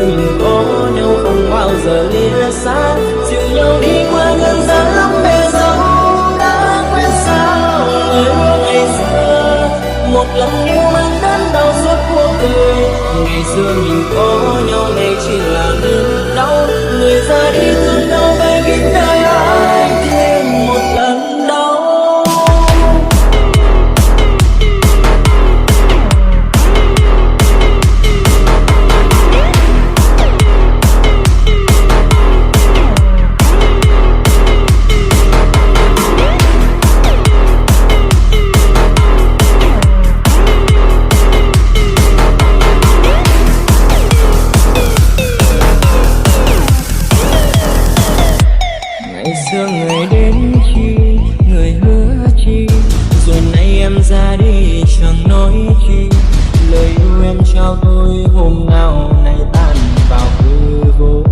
xưa mình có nhau không bao giờ lìa xa, dìu nhau đi qua ngàn gian lắm bề dâu đã quên sao lời hứa ngày xưa. Một lần yêu mang đớn đau suốt cuộc đời, ngày xưa mình có nhau nay chỉ là niềm đau. Người ra đi thương đau về biết đời ai thêm một lần đau. Ngày xưa người đến chi, người hứa chi, rồi nay em ra đi chẳng nói chi. Lời yêu em trao tôi hôm nào nay tan vào hư vô.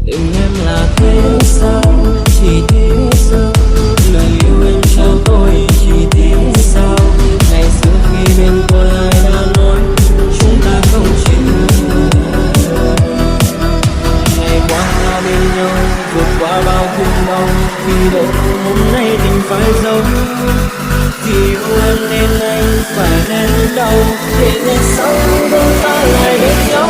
Tình em là thế sao, chỉ thế sao? Lời yêu em trao tôi chỉ thế sao? Ngày xưa khi bên tôi ai đã nói chúng ta không chỉ ngày qua ta bên nhau, vượt qua bao thương đau. Vì đâu hôm nay tình phải giống, vì yêu em nên anh phải nén đau, để ngày sau đôi ta lại bên nhau.